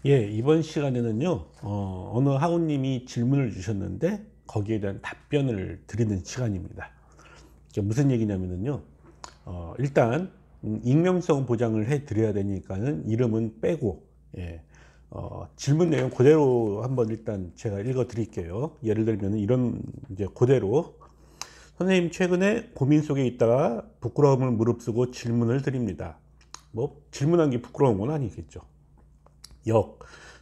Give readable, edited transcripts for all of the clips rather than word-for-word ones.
예, 이번 시간에는요, 어느 학우님이 질문을 주셨는데, 거기에 대한 답변을 드리는 시간입니다. 이게 무슨 얘기냐면요, 일단, 익명성 보장을 해 드려야 되니까는 이름은 빼고, 예, 질문 내용 그대로 한번 일단 제가 읽어 드릴게요. 예를 들면 이런, 이제 그대로, 선생님 최근에 고민 속에 있다가 부끄러움을 무릅쓰고 질문을 드립니다. 뭐, 질문한 게 부끄러운 건 아니겠죠.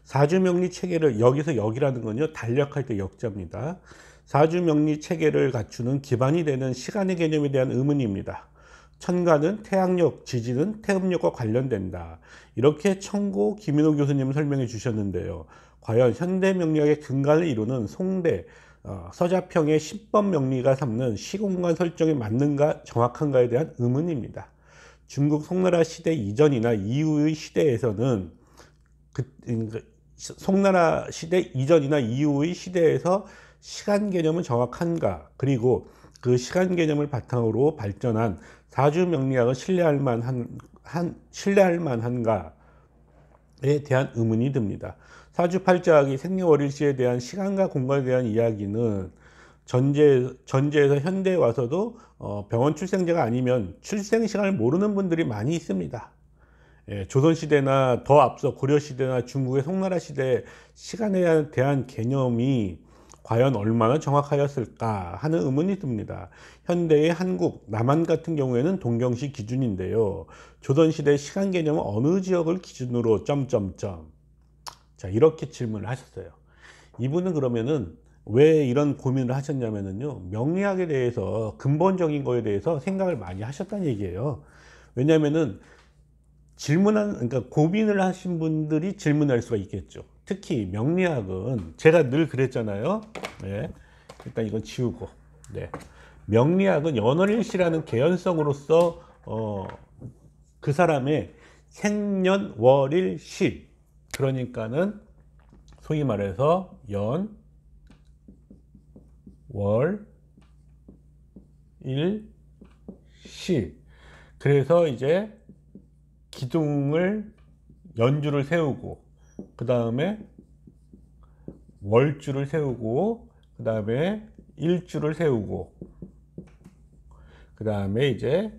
사주명리 체계를, 여기서 역이라는 건요, 달력할 때 역자입니다. 사주명리 체계를 갖추는 기반이 되는 시간의 개념에 대한 의문입니다. 천간은 태양력, 지지는 태음력과 관련된다. 이렇게 청고 김인호 교수님 설명해 주셨는데요. 과연 현대 명리학의 근간을 이루는 송대, 서자평의 10번 명리가 삼는 시공간 설정이 맞는가 정확한가에 대한 의문입니다. 중국 송나라 시대 이전이나 이후의 시대에서는 송나라 시대 이전이나 이후의 시대에서 시간 개념은 정확한가, 그리고 그 시간 개념을 바탕으로 발전한 사주 명리학은 신뢰할 만한가에 대한 의문이 듭니다. 사주팔자학이 생년월일시에 대한 시간과 공간에 대한 이야기는 전제에서 현대에 와서도 병원 출생자가 아니면 출생 시간을 모르는 분들이 많이 있습니다. 예, 조선시대나 더 앞서 고려시대나 중국의 송나라 시대 시간에 대한 개념이 과연 얼마나 정확하였을까 하는 의문이 듭니다. 현대의 한국, 남한 같은 경우에는 동경시 기준인데요. 조선시대 시간 개념은 어느 지역을 기준으로 점점점. 자, 이렇게 질문을 하셨어요. 이분은 그러면은 왜 이런 고민을 하셨냐면요, 명리학에 대해서, 근본적인 거에 대해서 생각을 많이 하셨다는 얘기예요. 왜냐면은 그러니까 고민을 하신 분들이 질문할 수가 있겠죠. 특히 명리학은 제가 늘 그랬잖아요. 네. 일단 이건 지우고. 네. 명리학은 연월일시라는 개연성으로서 그 사람의 생년월일시, 그러니까는 소위 말해서 연, 월, 일, 시. 그래서 이제 연주를 세우고, 그 다음에 월주를 세우고, 그 다음에 일주를 세우고, 그 다음에 이제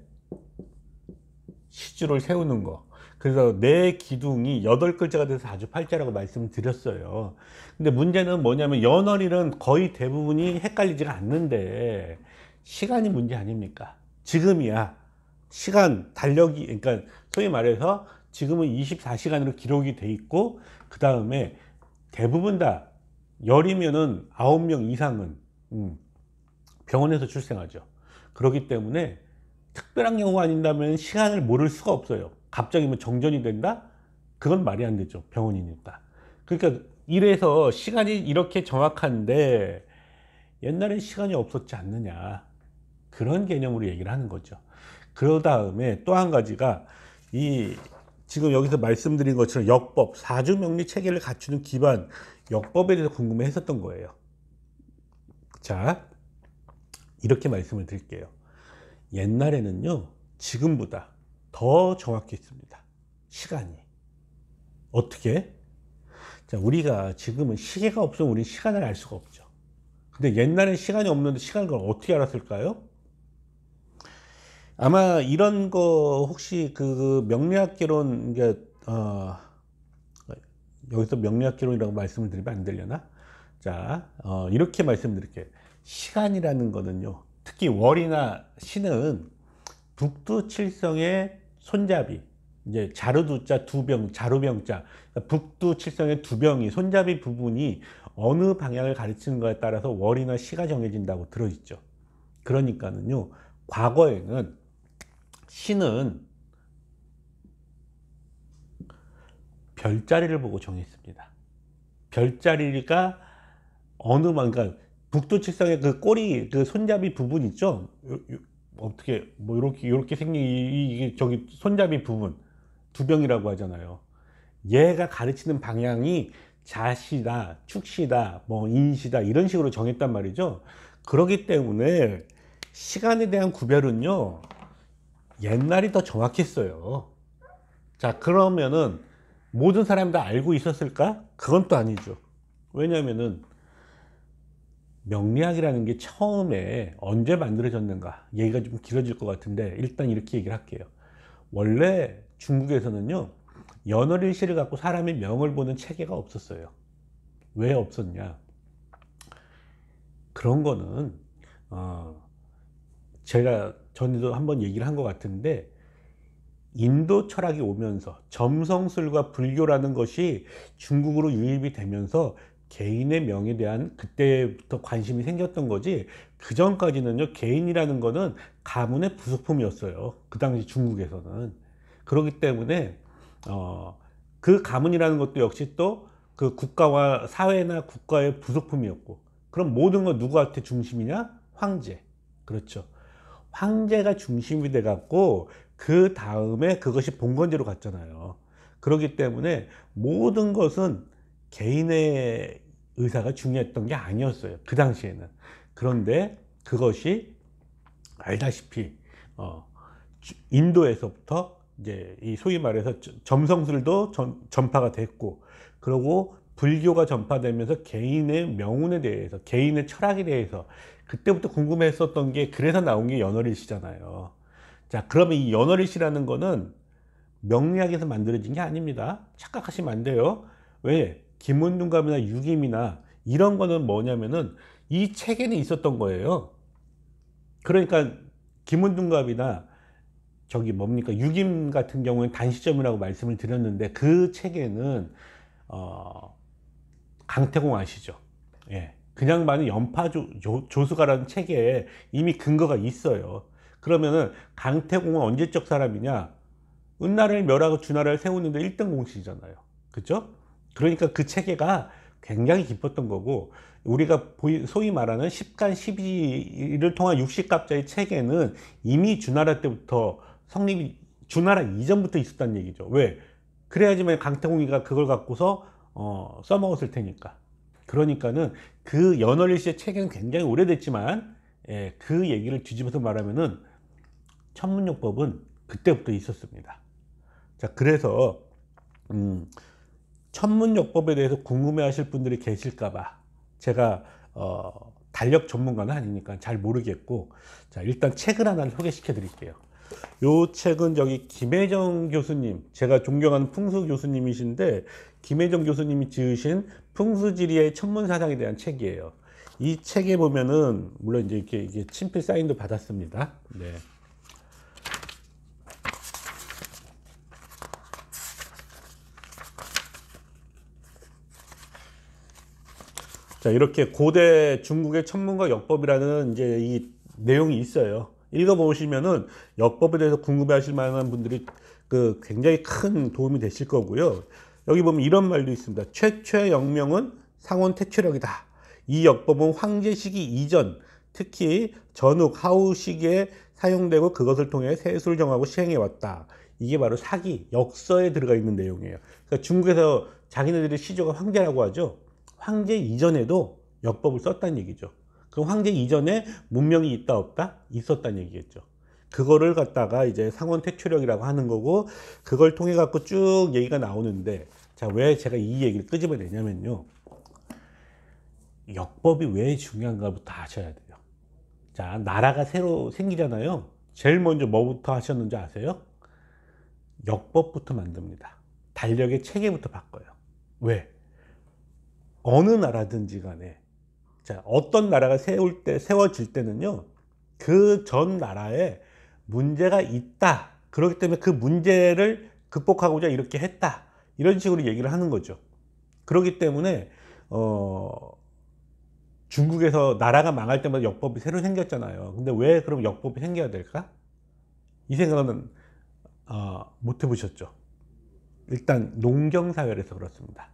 시주를 세우는 거. 그래서 네 기둥이 8글자가 돼서 사주팔자라고 말씀을 드렸어요. 근데 문제는 뭐냐면 연월일은 거의 대부분이 헷갈리지가 않는데 시간이 문제 아닙니까? 지금이야. 시간, 달력이, 그러니까 소위 말해서 지금은 24시간으로 기록이 돼 있고, 그 다음에 대부분 다 열이면은 9명 이상은 병원에서 출생하죠. 그렇기 때문에 특별한 경우가 아닌다면 시간을 모를 수가 없어요. 갑자기 뭐 정전이 된다? 그건 말이 안 되죠. 병원이니까. 그러니까 이래서 시간이 이렇게 정확한데 옛날엔 시간이 없었지 않느냐. 그런 개념으로 얘기를 하는 거죠. 그 다음에 또 한 가지가 지금 여기서 말씀드린 것처럼 역법, 사주명리 체계를 갖추는 기반, 역법에 대해서 궁금해 했었던 거예요. 자, 이렇게 말씀을 드릴게요. 옛날에는요, 지금보다 더 정확했습니다. 시간이. 어떻게? 자, 우리가 지금은 시계가 없으면 우리는 시간을 알 수가 없죠. 근데 옛날엔 시간이 없는데 시간을 어떻게 알았을까요? 아마 이런 거 혹시 그 명리학개론, 이게 여기서 명리학개론이라고 말씀을 드리면 안 되려나? 자, 이렇게 말씀드릴게요. 시간이라는 거는요, 특히 월이나 시는 북두칠성의 손잡이, 이제 자루두자 두병, 자루병자, 그러니까 북두칠성의 두 병이, 손잡이 부분이 어느 방향을 가리치는 거에 따라서 월이나 시가 정해진다고 들어있죠. 그러니까는요, 과거에는 시는 별자리를 보고 정했습니다. 별자리가 그러니까 북두칠성의 그 꼬리, 그 손잡이 부분 있죠? 어떻게, 뭐, 이렇게 생긴, 이게 저기 손잡이 부분, 두병이라고 하잖아요. 얘가 가르치는 방향이 자시다, 축시다, 뭐, 인시다, 이런 식으로 정했단 말이죠. 그렇기 때문에 시간에 대한 구별은요, 옛날이 더 정확했어요. 자, 그러면은 모든 사람이 다 알고 있었을까? 그건 또 아니죠. 왜냐하면은 명리학이라는 게 처음에 언제 만들어졌는가 얘기가 좀 길어질 것 같은데 일단 이렇게 얘기를 할게요. 원래 중국에서는요 연월일시를 갖고 사람의 명을 보는 체계가 없었어요. 왜 없었냐? 그런 거는 제가 전에도 한번 얘기를 한 것 같은데 인도 철학이 오면서 점성술과 불교라는 것이 중국으로 유입이 되면서 개인의 명에 대한 그때부터 관심이 생겼던 거지, 그 전까지는요 개인이라는 거는 가문의 부속품이었어요, 그 당시 중국에서는. 그렇기 때문에 그 가문이라는 것도 역시 또 그 국가와 사회나 국가의 부속품이었고, 그럼 모든 건 누구한테 중심이냐? 황제. 그렇죠. 황제가 중심이 돼 갖고 그 다음에 그것이 본건제로 갔잖아요. 그렇기 때문에 모든 것은 개인의 의사가 중요했던 게 아니었어요, 그 당시에는. 그런데 그것이 알다시피 인도에서부터 이제 이 소위 말해서 점성술도 전파가 됐고, 그리고 불교가 전파되면서 개인의 명운에 대해서, 개인의 철학에 대해서 그때부터 궁금했었던 게, 그래서 나온 게 연월일시잖아요. 자, 그러면 이 연월일시라는 거는 명리학에서 만들어진 게 아닙니다. 착각하시면 안 돼요. 왜? 김문중갑이나 유김이나 이런 거는 뭐냐면은 이 책에는 있었던 거예요. 그러니까 김문중갑이나 저기 뭡니까 유김 같은 경우는 단시점이라고 말씀을 드렸는데, 그 책에는 강태공 아시죠? 예. 그냥 많은 연파조수가라는 책에 이미 근거가 있어요. 그러면은 강태공은 언제적 사람이냐? 은나라를 멸하고 주나라를 세우는데 1등 공신이잖아요. 그죠? 그러니까 그 체계가 굉장히 깊었던 거고, 우리가 소위 말하는 10간 12를 통한 60갑자의 체계는 이미 주나라 때부터 성립이, 주나라 이전부터 있었다는 얘기죠. 왜? 그래야지만 강태공이가 그걸 갖고서 써먹었을 테니까. 그러니까는 그 연월일시의 체계는 굉장히 오래됐지만, 예, 그 얘기를 뒤집어서 말하면은 천문요법은 그때부터 있었습니다. 자, 그래서 천문요법에 대해서 궁금해하실 분들이 계실까봐 제가 달력 전문가는 아니니까 잘 모르겠고, 자, 일단 책을 하나 소개시켜 드릴게요. 요 책은 저기 김혜정 교수님, 제가 존경하는 풍수 교수님이신데, 김혜정 교수님이 지으신 풍수지리의 천문사상에 대한 책이에요. 이 책에 보면은 물론 이제 이게 친필 사인도 받았습니다. 네. 자, 이렇게 고대 중국의 천문과 역법이라는 이제 이 내용이 있어요. 읽어보시면은 역법에 대해서 궁금해하실 만한 분들이 그 굉장히 큰 도움이 되실 거고요. 여기 보면 이런 말도 있습니다. 최초의 영명은 상원 태초력이다. 이 역법은 황제 시기 이전, 특히 전욱, 하우 시기에 사용되고 그것을 통해 세수를 정하고 시행해 왔다. 이게 바로 사기, 역서에 들어가 있는 내용이에요. 그러니까 중국에서 자기네들이 시조가 황제라고 하죠. 황제 이전에도 역법을 썼다는 얘기죠. 그럼 황제 이전에 문명이 있다 없다? 있었다는 얘기겠죠. 그거를 갖다가 이제 상원 태초력이라고 하는 거고, 그걸 통해 갖고 쭉 얘기가 나오는데, 자, 왜 제가 이 얘기를 끄집어내냐면요, 역법이 왜 중요한가부터 아셔야 돼요. 자, 나라가 새로 생기잖아요. 제일 먼저 뭐부터 하셨는지 아세요? 역법부터 만듭니다. 달력의 체계부터 바꿔요. 왜? 어느 나라든지 간에, 자, 어떤 나라가 세워질 때는요, 그 전 나라에 문제가 있다. 그렇기 때문에 그 문제를 극복하고자 이렇게 했다. 이런 식으로 얘기를 하는 거죠. 그렇기 때문에, 중국에서 나라가 망할 때마다 역법이 새로 생겼잖아요. 근데 왜 그럼 역법이 생겨야 될까? 이 생각은, 못 해보셨죠? 일단 농경사회에서 그렇습니다.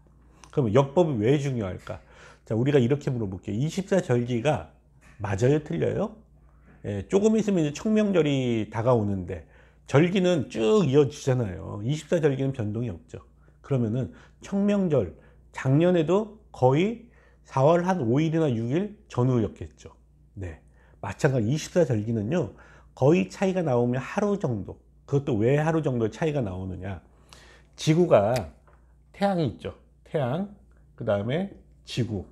그럼 역법이 왜 중요할까? 자, 우리가 이렇게 물어볼게요. 24절기가 맞아요, 틀려요? 예, 조금 있으면 이제 청명절이 다가오는데 절기는 쭉 이어지잖아요. 24절기는 변동이 없죠. 그러면은 청명절, 작년에도 거의 4월 한 5일이나 6일 전후였겠죠. 네. 마찬가지 24절기는요, 거의 차이가 나오면 하루 정도. 그것도 왜 하루 정도 차이가 나오느냐? 지구가 태양이 있죠. 태양, 그 다음에 지구.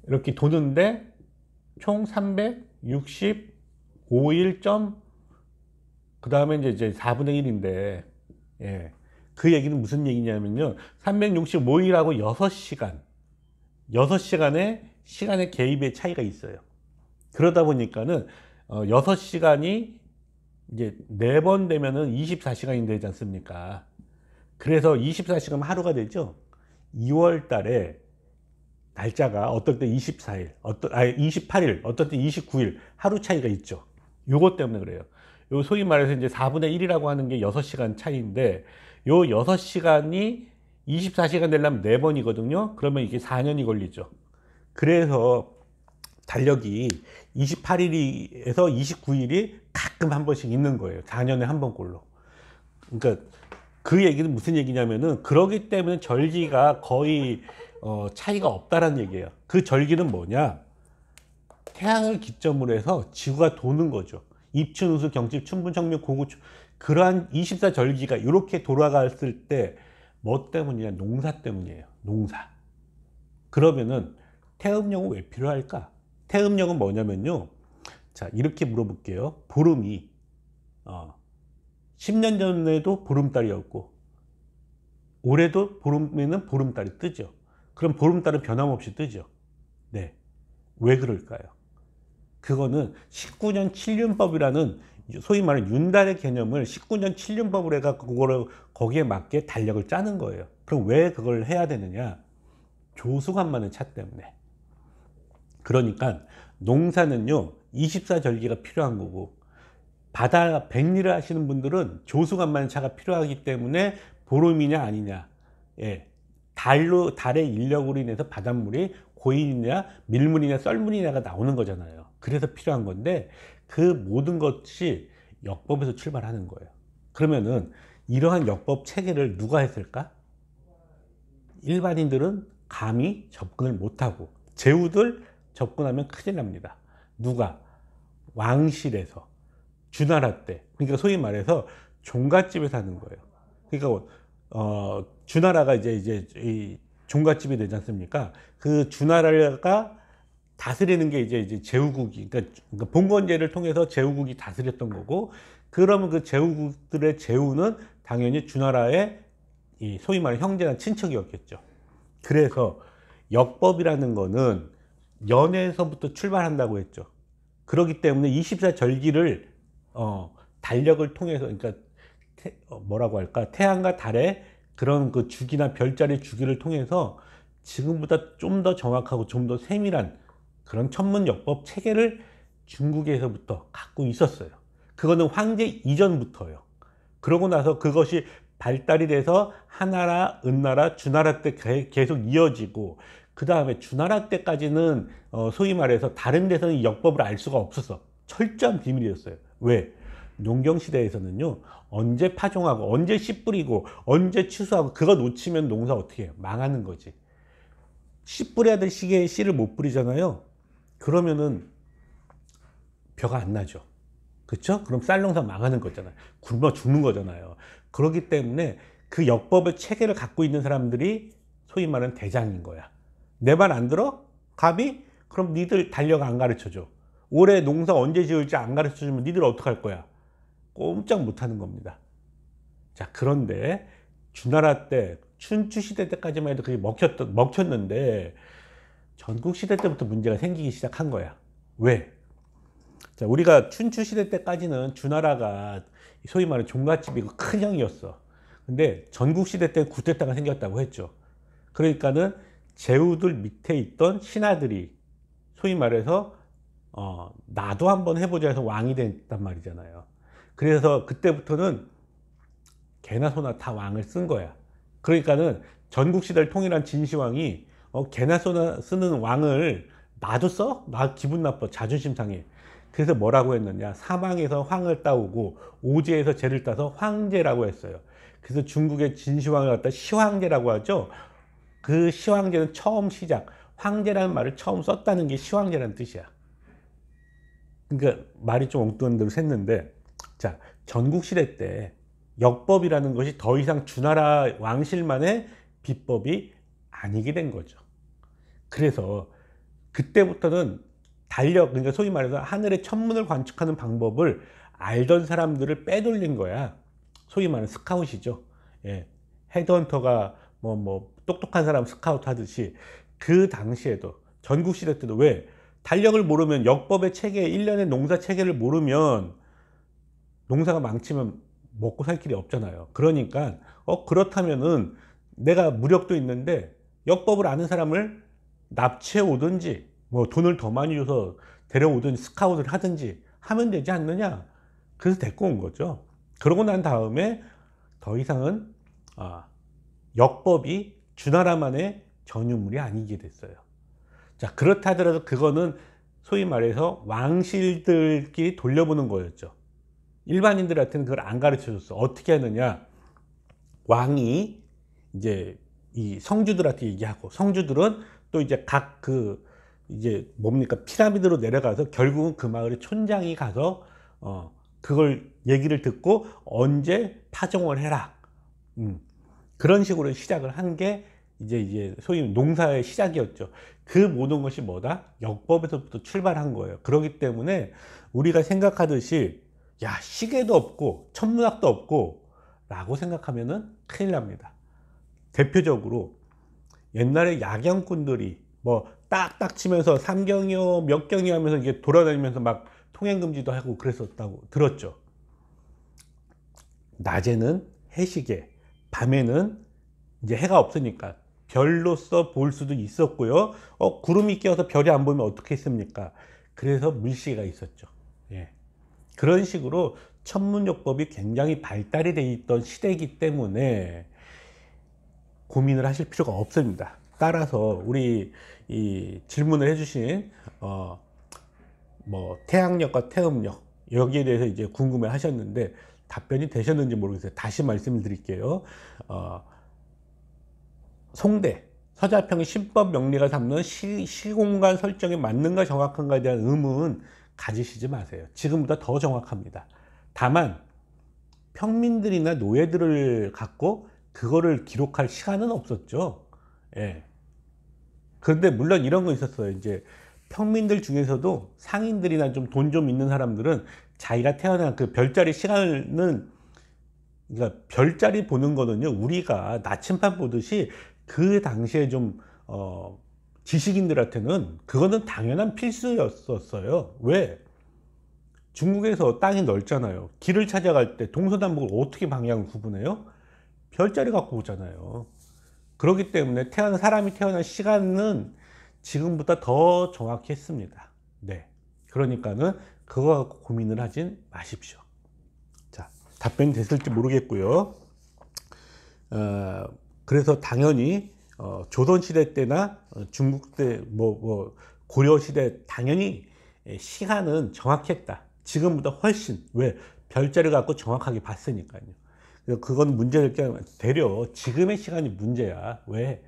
이렇게 도는데 총 365일 그 다음에 이제 4분의 1인데, 예. 그 얘기는 무슨 얘기냐면요. 365일하고 6시간의 시간의 개입의 차이가 있어요. 그러다 보니까는 6시간이 이제 4번 되면은 24시간이 되지 않습니까? 그래서 24시간 하루가 되죠. 2월 달에 날짜가 어떨 때 24일, 28일, 어떨 때 29일 하루 차이가 있죠. 요것 때문에 그래요. 요 소위 말해서 이제 4분의 1이라고 하는 게 6시간 차이인데, 요 6시간이 24시간 되려면 4번이거든요. 그러면 이게 4년이 걸리죠. 그래서 달력이 28일에서 29일이 가끔 한 번씩 있는 거예요. 4년에 한 번꼴로. 그러니까 그 얘기는 무슨 얘기냐면은, 그러기 때문에 절기가 거의 차이가 없다라는 얘기예요. 그 절기는 뭐냐? 태양을 기점으로 해서 지구가 도는 거죠. 입춘, 우수, 경칩, 춘분, 청묘, 고구, 그러한 24절기가 이렇게 돌아갔을 때 뭐 때문이냐? 농사 때문이에요. 농사. 그러면은 태음력은 왜 필요할까? 태음력은 뭐냐면요. 자, 이렇게 물어볼게요. 보름이 10년 전에도 보름달이었고 올해도 보름에는 보름달이 뜨죠. 그럼 보름달은 변함없이 뜨죠. 네. 왜 그럴까요? 그거는 19년 7륜법이라는 소위 말하는 윤달의 개념을 19년 7륜법을 해갖고 그거를 거기에 맞게 달력을 짜는 거예요. 그럼 왜 그걸 해야 되느냐? 조수간만의 차 때문에. 그러니까 농사는요 24절기가 필요한 거고, 바다 백리를 하시는 분들은 조수간만의 차가 필요하기 때문에 보름이냐 아니냐, 예, 달의 인력으로 인해서 바닷물이 고인이냐 밀물이냐 썰물이냐가 나오는 거잖아요. 그래서 필요한 건데, 그 모든 것이 역법에서 출발하는 거예요. 그러면은 이러한 역법 체계를 누가 했을까? 일반인들은 감히 접근을 못하고, 제후들 접근하면 큰일 납니다. 누가? 왕실에서, 주나라 때, 그러니까 소위 말해서 종갓집에서 하는 거예요. 그러니까 주나라가 이제 이 종갓집이 되지 않습니까? 그 주나라가 다스리는 게 이제 제후국이, 그러니까 봉건제를 통해서 제후국이 다스렸던 거고, 그러면 그 제후국들의 제후는 당연히 주나라의 이 소위 말하는 형제나 친척이었겠죠. 그래서 역법이라는 거는 연에서부터 출발한다고 했죠. 그렇기 때문에 24절기를 달력을 통해서, 그러니까 뭐라고 할까, 태양과 달의 그런 그 주기나 별자리 주기를 통해서 지금보다 좀 더 정확하고 좀 더 세밀한 그런 천문역법 체계를 중국에서부터 갖고 있었어요. 그거는 황제 이전부터요. 그러고 나서 그것이 발달이 돼서 하나라, 은나라, 주나라 때 계속 이어지고, 그 다음에 주나라 때까지는 소위 말해서 다른 데서는 역법을 알 수가 없었어. 철저한 비밀이었어요. 왜? 농경시대에서는요, 언제 파종하고 언제 씨 뿌리고 언제 추수하고 그거 놓치면 농사 어떻게 해요? 망하는 거지. 씨 뿌려야 될 시기에 씨를 못 뿌리잖아요. 그러면은 벼가 안 나죠. 그렇죠? 그럼 쌀농사 망하는 거잖아요. 굶어 죽는 거잖아요. 그렇기 때문에 그 역법의 체계를 갖고 있는 사람들이 소위 말하는 대장인 거야. 내 말 안 들어? 감히? 그럼 니들 달력 안 가르쳐줘. 올해 농사 언제 지을지 안 가르쳐주면 니들 어떡할 거야? 꼼짝 못하는 겁니다. 자, 그런데 주나라 때, 춘추시대 때까지만 해도 그게 먹혔는데 전국시대 때부터 문제가 생기기 시작한 거야. 왜? 자, 우리가 춘추시대 때까지는 주나라가 소위 말하는 종갓집이고 큰 형이었어. 근데 전국시대 때 구테타가 생겼다고 했죠. 그러니까는 제후들 밑에 있던 신하들이 소위 말해서 나도 한번 해보자 해서 왕이 됐단 말이잖아요. 그래서 그때부터는 개나 소나 다 왕을 쓴 거야. 그러니까는 전국시대를 통일한 진시황이 개나 소나 쓰는 왕을 나도 써? 나 기분 나빠. 자존심 상해. 그래서 뭐라고 했느냐, 사망에서 황을 따오고 오제에서 제를 따서 황제라고 했어요. 그래서 중국의 진시황을 갖다 시황제라고 하죠. 그 시황제는 처음 시작, 황제라는 말을 처음 썼다는 게 시황제라는 뜻이야. 그러니까 말이 좀 엉뚱한 대로 샜는데, 자, 전국시대 때 역법이라는 것이 더 이상 주나라 왕실만의 비법이 아니게 된 거죠. 그래서 그때부터는 달력, 그러니까 소위 말해서 하늘의 천문을 관측하는 방법을 알던 사람들을 빼돌린 거야. 소위 말하는 스카웃이죠. 예. 헤드헌터가 뭐 똑똑한 사람 스카웃 하듯이 그 당시에도 전국시대 때도 왜 달력을 모르면 역법의 체계, 일련의 농사 체계를 모르면 농사가 망치면 먹고 살 길이 없잖아요. 그러니까 그렇다면은 내가 무력도 있는데 역법을 아는 사람을 납치해 오든지 뭐 돈을 더 많이 줘서 데려오든지 스카웃을 하든지 하면 되지 않느냐. 그래서 데리고 온 거죠. 그러고 난 다음에 더 이상은 역법이 주나라만의 전유물이 아니게 됐어요. 자, 그렇다 하더라도 그거는 소위 말해서 왕실들끼리 돌려보는 거였죠. 일반인들한테는 그걸 안 가르쳐 줬어. 어떻게 하느냐. 왕이 이제 이 성주들한테 얘기하고, 성주들은 또 이제 각 이제 뭡니까 피라미드로 내려가서 결국은 그 마을의 촌장이 가서 그걸 얘기를 듣고 언제 파종을 해라. 그런 식으로 시작을 한 게 이제 소위 농사의 시작이었죠. 그 모든 것이 뭐다? 역법에서부터 출발한 거예요. 그렇기 때문에 우리가 생각하듯이 야, 시계도 없고 천문학도 없고 라고 생각하면은 큰일 납니다. 대표적으로 옛날에 야경꾼들이 뭐 딱딱 치면서 삼경이요 몇 경이 하면서 이게 돌아다니면서 막 통행금지도 하고 그랬었다고 들었죠. 낮에는 해시계, 밤에는 이제 해가 없으니까 별로서 볼 수도 있었고요. 구름이 끼어서 별이 안 보이면 어떻게 했습니까? 그래서 물시계가 있었죠. 예. 그런 식으로 천문역법이 굉장히 발달이 돼 있던 시대이기 때문에 고민을 하실 필요가 없습니다. 따라서 우리 이 질문을 해주신 뭐 태양력과 태음력 여기에 대해서 이제 궁금해 하셨는데 답변이 되셨는지 모르겠어요. 다시 말씀을 드릴게요. 송대 서자평의 신법 명리가 담는 시공간 설정이 맞는가 정확한가에 대한 의문 가지시지 마세요. 지금보다 더 정확합니다. 다만 평민들이나 노예들을 갖고 그거를 기록할 시간은 없었죠. 예. 그런데 물론 이런 거 있었어요. 이제 평민들 중에서도 상인들이나 좀 돈 좀 있는 사람들은 자기가 태어난 그 별자리 시간은, 그러니까 별자리 보는 거는요, 우리가 나침반 보듯이 그 당시에 좀 지식인들한테는 그거는 당연한 필수였었어요. 왜? 중국에서 땅이 넓잖아요. 길을 찾아갈 때 동서남북을 어떻게 방향을 구분해요? 별자리 갖고 오잖아요. 그렇기 때문에 사람이 태어난 시간은 지금보다 더 정확히 했습니다. 네. 그러니까는 그거 갖고 고민을 하진 마십시오. 자, 답변이 됐을지 모르겠고요. 그래서 당연히 조선시대 때나 중국 때 고려시대 당연히 시간은 정확했다. 지금보다 훨씬. 왜? 별자리 갖고 정확하게 봤으니까요. 그건 문제될 게 되려 지금의 시간이 문제야. 왜?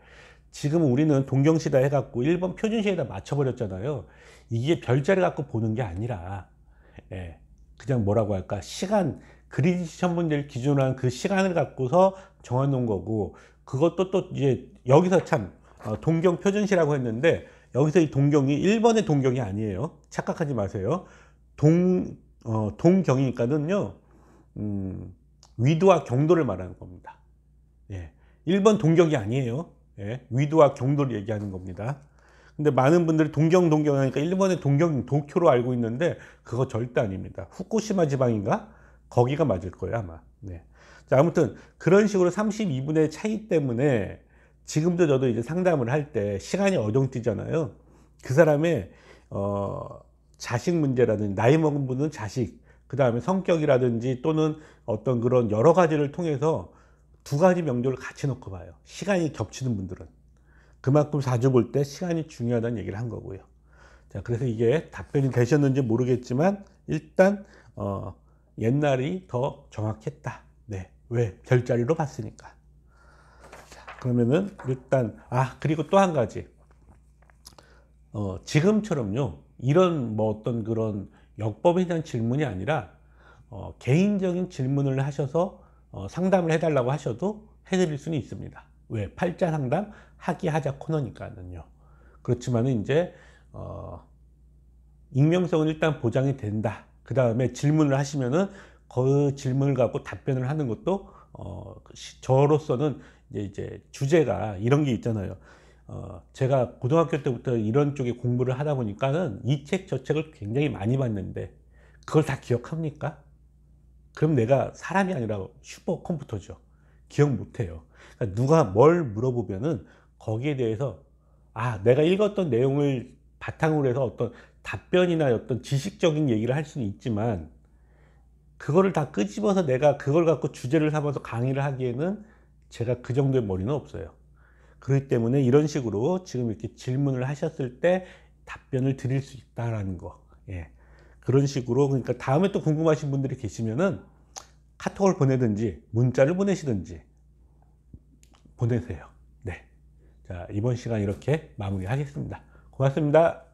지금 우리는 동경시대 해갖고 일본 표준시에다 맞춰버렸잖아요. 이게 별자리 갖고 보는 게 아니라 그냥 뭐라고 할까, 시간, 그리디시 천문대를 기준으로 한 그 시간을 갖고서 정해놓은 거고, 그것도 또 이제 여기서 참 동경 표준시라고 했는데 여기서 이 동경이 일본의 동경이 아니에요. 착각하지 마세요. 동경이니까는요 위도와 경도를 말하는 겁니다. 예. 일본 동경이 아니에요. 예. 위도와 경도를 얘기하는 겁니다. 근데 많은 분들이 동경 하니까 일본의 동경 도쿄로 알고 있는데 그거 절대 아닙니다. 후쿠시마 지방인가? 거기가 맞을 거예요, 아마. 네. 자, 아무튼 그런 식으로 32분의 차이 때문에 지금도 저도 이제 상담을 할 때 시간이 어정뛰잖아요. 그 사람의 자식 문제라든지 나이 먹은 분은 자식, 그 다음에 성격이라든지 또는 어떤 그런 여러 가지를 통해서 두 가지 명조를 같이 놓고 봐요. 시간이 겹치는 분들은 그만큼 자주 볼 때 시간이 중요하다는 얘기를 한 거고요. 자, 그래서 이게 답변이 되셨는지 모르겠지만 일단 옛날이 더 정확했다. 네. 왜? 별자리로 봤으니까. 자, 그러면은 일단 그리고 또 한 가지, 지금처럼요 이런 뭐 어떤 그런 역법에 대한 질문이 아니라 개인적인 질문을 하셔서 상담을 해달라고 하셔도 해드릴 수는 있습니다. 왜? 팔자 상담 하자 코너니까는요. 그렇지만은 이제 익명성은 일단 보장이 된다. 그 다음에 질문을 하시면은 그 질문을 갖고 답변을 하는 것도 저로서는 이제 주제가 이런 게 있잖아요. 제가 고등학교 때부터 이런 쪽에 공부를 하다 보니까는 이 책 저 책을 굉장히 많이 봤는데 그걸 다 기억합니까? 그럼 내가 사람이 아니라 슈퍼컴퓨터죠. 기억 못해요. 그러니까 누가 뭘 물어보면은 거기에 대해서 내가 읽었던 내용을 바탕으로 해서 어떤 답변이나 어떤 지식적인 얘기를 할 수는 있지만 그거를 다 끄집어서 내가 그걸 갖고 주제를 삼아서 강의를 하기에는 제가 그 정도의 머리는 없어요. 그렇기 때문에 이런 식으로 지금 이렇게 질문을 하셨을 때 답변을 드릴 수 있다라는 거. 예. 그런 식으로, 그러니까 다음에 또 궁금하신 분들이 계시면은 카톡을 보내든지 문자를 보내시든지 보내세요. 네. 자, 이번 시간 이렇게 마무리하겠습니다. 고맙습니다.